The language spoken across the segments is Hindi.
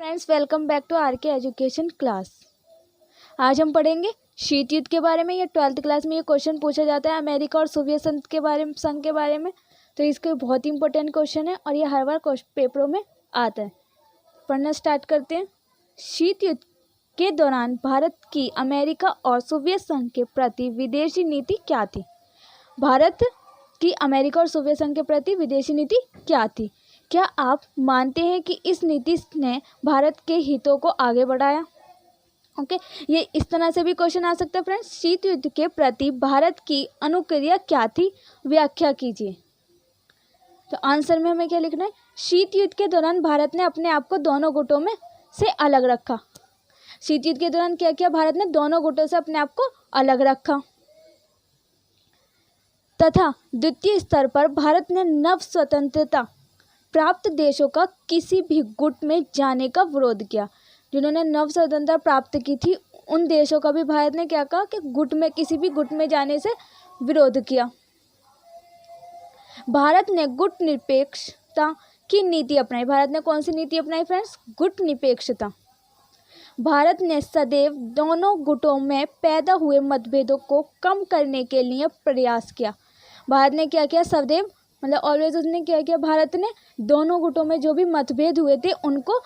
Friends, welcome back to R K education class. आज हम पढ़ेंगे शीत युद्ध के बारे में। ये 12th क्लास में ये क्वेश्चन पूछा जाता है अमेरिका और सोवियत संघ के बारे में। तो इसके बहुत ही इंपॉर्टेंट क्वेश्चन है और ये हर बार पेपरों में आता है। पढ़ना स्टार्ट करते हैं। शीत युद्ध के दौरान भारत की अमेरिका और सोवियत संघ के प्रति विदेशी नीति क्या थी? भारत की अमेरिका और सोवियत संघ के प्रति विदेशी नीति क्या थी? क्या आप मानते हैं कि इस नीति ने भारत के हितों को आगे बढ़ाया? ओके, ये इस तरह से भी क्वेश्चन आ सकता है फ्रेंड्स। शीत युद्ध के प्रति भारत की अनुक्रिया क्या थी? व्याख्या कीजिए। तो आंसर में हमें क्या लिखना है? शीत युद्ध के दौरान भारत ने अपने आप को दोनों गुटों में से अलग रखा। शीत युद्ध के दौरान क्या किया? भारत ने दोनों गुटों से अपने आप को अलग रखा तथा द्वितीय स्तर पर भारत ने नव स्वतंत्रता प्राप्त देशों का किसी भी गुट में जाने का विरोध किया। जिन्होंने नव स्वतंत्रता प्राप्त की थी उन देशों का भी भारत ने क्या कहा कि किसी भी गुट में जाने से विरोध किया। भारत ने गुट निरपेक्षता की नीति अपनाई। भारत ने कौन सी नीति अपनाई फ्रेंड्स? गुट निरपेक्षता। भारत ने सदैव दोनों गुटों में पैदा हुए मतभेदों को कम करने के लिए प्रयास किया। भारत ने क्या किया? सदैव मतलब ऑलवेज उसने क्या किया? भारत ने दोनों गुटों में जो भी मतभेद हुए थे उनको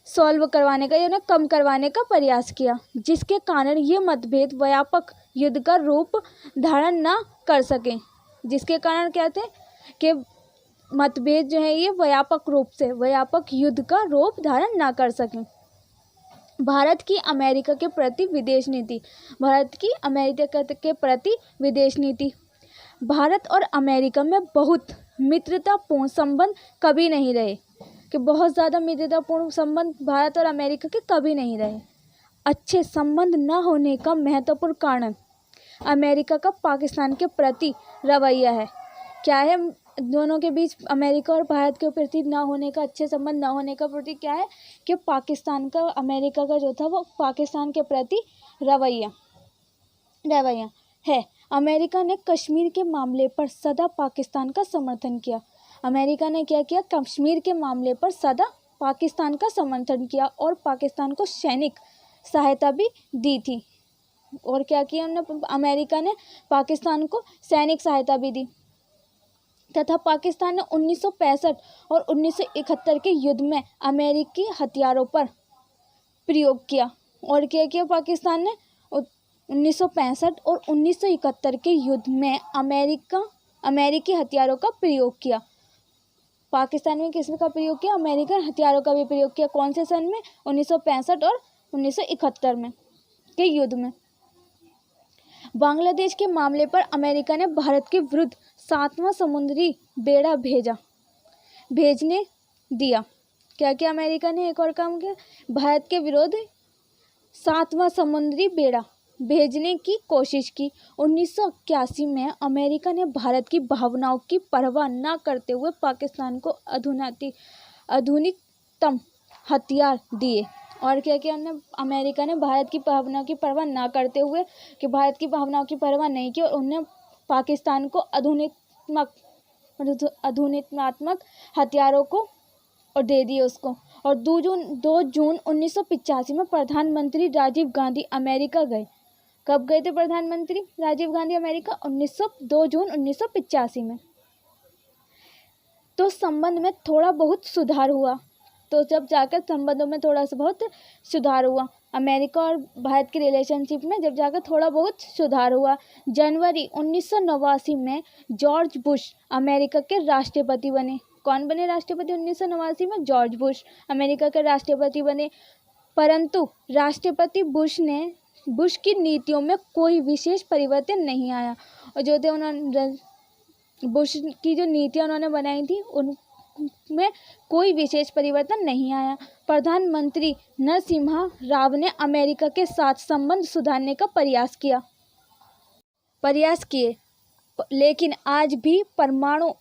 सॉल्व करवाने का या उन्हें कम करवाने का प्रयास किया, जिसके कारण ये मतभेद व्यापक युद्ध का रूप धारण न कर सके। जिसके कारण क्या थे कि मतभेद जो है ये व्यापक युद्ध का रूप धारण ना कर सके। भारत की अमेरिका के प्रति विदेश नीति। भारत की अमेरिका के प्रति विदेश नीति। भारत और अमेरिका में बहुत मित्रतापूर्ण संबंध कभी नहीं रहे। कि बहुत ज़्यादा मित्रतापूर्ण संबंध भारत और अमेरिका के कभी नहीं रहे। अच्छे संबंध न होने का महत्वपूर्ण कारण अमेरिका का पाकिस्तान के प्रति रवैया है। क्या है दोनों के बीच? अमेरिका और भारत के प्रति न होने का, अच्छे संबंध न होने का प्रति क्या है कि पाकिस्तान का, अमेरिका का जो था वो पाकिस्तान के प्रति रवैया है। अमेरिका ने कश्मीर के मामले पर सदा पाकिस्तान का समर्थन किया। अमेरिका ने क्या किया? कश्मीर के मामले पर सदा पाकिस्तान का समर्थन किया और पाकिस्तान को सैनिक सहायता भी दी थी। और क्या किया अमेरिका ने? पाकिस्तान को सैनिक सहायता भी दी तथा पाकिस्तान ने 1965 और 1971 के युद्ध में अमेरिकी हथियारों पर प्रयोग किया। और क्या किया पाकिस्तान ने? 1965 और 1971 के युद्ध में अमेरिकी हथियारों का प्रयोग किया। पाकिस्तान में किसका प्रयोग किया? अमेरिकन हथियारों का भी प्रयोग किया। कौन से सन में? 1965 और 1971 में के युद्ध में। बांग्लादेश के मामले पर अमेरिका ने भारत के विरुद्ध 7वां समुद्री बेड़ा भेजने दिया। क्या किया अमेरिका ने? एक और काम किया, भारत के विरुद्ध 7वां समुद्री बेड़ा भेजने की कोशिश की। 1981 में अमेरिका ने भारत की भावनाओं की परवाह न करते हुए पाकिस्तान को आधुनिकतम हथियार दिए। और क्या किया अमेरिका ने? भारत की भावनाओं की परवाह न करते हुए कि भारत की भावनाओं की परवाह नहीं की और उन्होंने पाकिस्तान को आधुनिकात्मक हथियारों को और दे दिए उसको। और 2 जून 1985 में प्रधानमंत्री राजीव गांधी अमेरिका गए। कब गए थे प्रधानमंत्री राजीव गांधी अमेरिका? 2 जून 1985 में। तो संबंध में थोड़ा बहुत सुधार हुआ। तो जब जाकर संबंधों में थोड़ा सा बहुत सुधार हुआ, अमेरिका और भारत के रिलेशनशिप में जब जाकर थोड़ा बहुत सुधार हुआ। जनवरी 1989 में जॉर्ज बुश अमेरिका के राष्ट्रपति बने। कौन बने राष्ट्रपति? 1989 में जॉर्ज बुश अमेरिका के राष्ट्रपति बने। परंतु राष्ट्रपति बुश की नीतियों में कोई विशेष परिवर्तन नहीं आया। और जो थे उन्होंने बुश की जो नीतियाँ उन्होंने बनाई थी उनमें कोई विशेष परिवर्तन नहीं आया। प्रधानमंत्री नरसिम्हा राव ने अमेरिका के साथ संबंध सुधारने का प्रयास किए, लेकिन आज भी परमाणु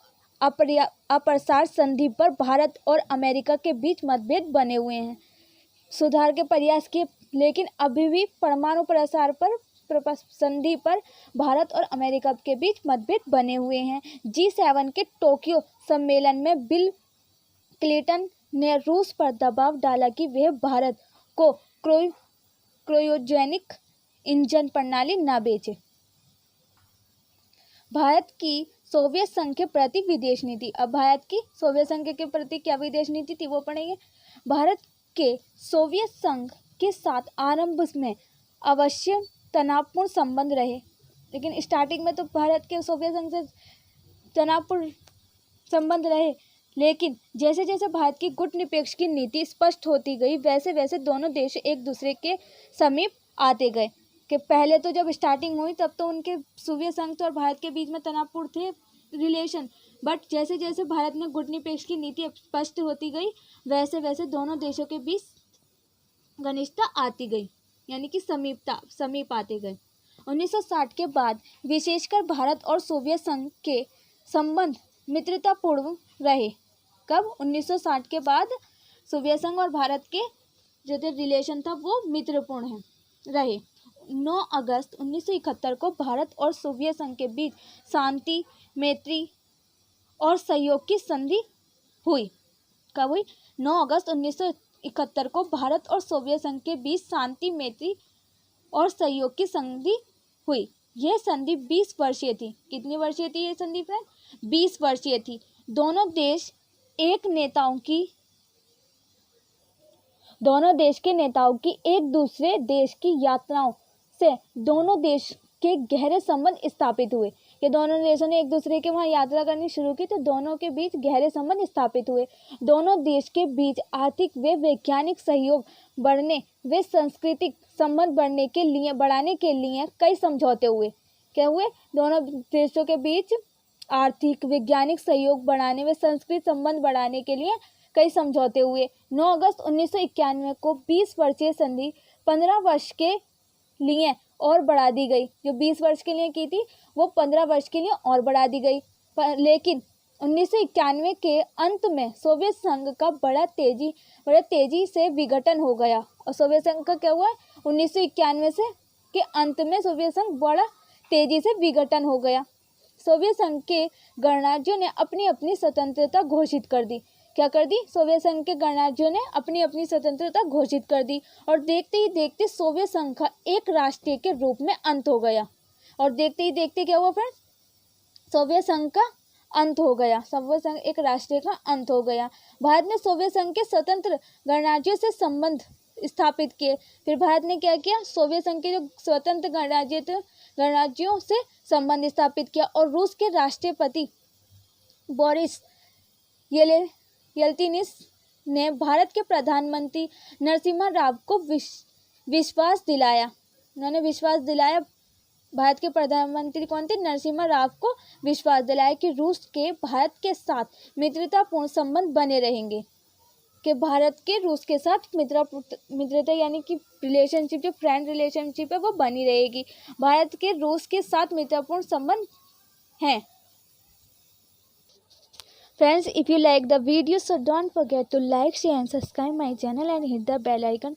अप्रसार संधि पर भारत और अमेरिका के बीच मतभेद बने हुए हैं। सुधार के प्रयास किए लेकिन अभी भी परमाणु प्रसार पर संधि पर भारत और अमेरिका के बीच मतभेद बने हुए हैं। G7 के टोक्यो सम्मेलन में बिल क्लिंटन ने रूस पर दबाव डाला कि वह भारत को क्रायोजेनिक इंजन प्रणाली न बेचे। भारत की सोवियत संघ के प्रति विदेश नीति। अब भारत की सोवियत संघ के प्रति क्या विदेश नीति थी वो पढ़ेंगे। भारत के सोवियत संघ के साथ आरंभ में अवश्य तनावपूर्ण संबंध रहे, लेकिन स्टार्टिंग में तो भारत के सोवियत संघ से तनावपूर्ण संबंध रहे, लेकिन जैसे जैसे भारत की गुटनिरपेक्ष की नीति स्पष्ट होती गई वैसे वैसे दोनों देश एक दूसरे के समीप आते गए। कि पहले तो जब स्टार्टिंग हुई तब तो उनके सोवियत संघ और भारत के बीच में तनावपूर्ण थे रिलेशन, बट जैसे जैसे भारत में गुटनिरपेक्ष की नीति स्पष्ट होती गई वैसे वैसे दोनों देशों के बीच घनिष्ठता आती गई, यानी कि समीप आते गए। 1960 के बाद विशेषकर भारत और सोवियत संघ के संबंध मित्रतापूर्ण रहे। कब? 1960 के बाद सोवियत संघ और भारत के जो रिलेशन था वो मित्रपूर्ण रहे। 9 अगस्त 1971 को भारत और सोवियत संघ के बीच शांति, मैत्री और सहयोग की संधि हुई। कब हुई? 9 अगस्त 1971 को भारत और सोवियत संघ के बीच शांति, मैत्री और सहयोग की संधि हुई। यह संधि 20 वर्षीय थी। कितनी वर्षीय थी ये संधि फ्रेंड? 20 वर्षीय थी। दोनों देश के नेताओं की एक दूसरे देश की यात्राओं से दोनों देश के गहरे संबंध स्थापित हुए। कि दोनों देशों ने एक दूसरे के वहाँ यात्रा करनी शुरू की तो दोनों के बीच गहरे संबंध स्थापित हुए। दोनों देश के बीच आर्थिक व वैज्ञानिक सहयोग बढ़ने व सांस्कृतिक संबंध बढ़ाने के लिए कई समझौते हुए। क्या हुए? दोनों देशों के बीच आर्थिक वैज्ञानिक सहयोग बढ़ाने व सांस्कृतिक संबंध बढ़ाने के लिए कई समझौते हुए। 9 अगस्त 1991 को 20 वर्षीय संधि 15 वर्ष के लिए और बढ़ा दी गई। जो 20 वर्ष के लिए की थी वो 15 वर्ष के लिए और बढ़ा दी गई। लेकिन 1991 के अंत में सोवियत संघ का बड़ा तेजी से विघटन हो गया। और सोवियत संघ का क्या हुआ? 1991 के अंत में सोवियत संघ बड़ा तेजी से विघटन हो गया। सोवियत संघ के गणराज्यों ने अपनी अपनी स्वतंत्रता घोषित कर दी। क्या कर दी? सोवियत संघ के गणराज्यों ने अपनी अपनी स्वतंत्रता घोषित कर दी और देखते ही देखते सोवियत संघ का एक राष्ट्र के रूप में अंत हो गया। और देखते ही देखते क्या हुआ फ्रेंड्स? सोवियत संघ का अंत हो गया। सोवियत संघ एक राष्ट्र का अंत हो गया। भारत ने सोवियत संघ के स्वतंत्र गणराज्यों से संबंध स्थापित किए। फिर भारत ने क्या किया? सोवियत संघ के जो स्वतंत्र गणराज्यों से संबंध स्थापित किया और रूस के राष्ट्रपति बोरिस येल्त्सिन ने भारत के प्रधानमंत्री नरसिम्हा राव को विश्वास दिलाया। उन्होंने विश्वास दिलाया, भारत के प्रधानमंत्री कौन थे? नरसिम्हा राव को विश्वास दिलाया कि रूस के भारत के साथ मित्रतापूर्ण संबंध बने रहेंगे। कि भारत के रूस के साथ मित्रता यानी कि रिलेशनशिप, जो फ्रेंड रिलेशनशिप है वो बनी रहेगी। भारत के रूस के साथ मित्रतापूर्ण संबंध हैं। Friends, if you like the video, so don't forget to like, share and subscribe my channel and hit the bell icon.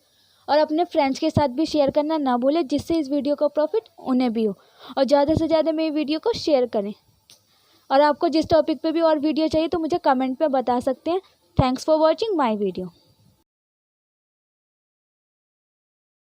और अपने फ्रेंड्स के साथ भी शेयर करना ना भूलें, जिससे इस वीडियो का प्रॉफिट उन्हें भी हो। और ज़्यादा से ज़्यादा मेरी वीडियो को शेयर करें। और आपको जिस टॉपिक पे भी और वीडियो चाहिए तो मुझे कमेंट पे बता सकते हैं। Thanks for watching my video.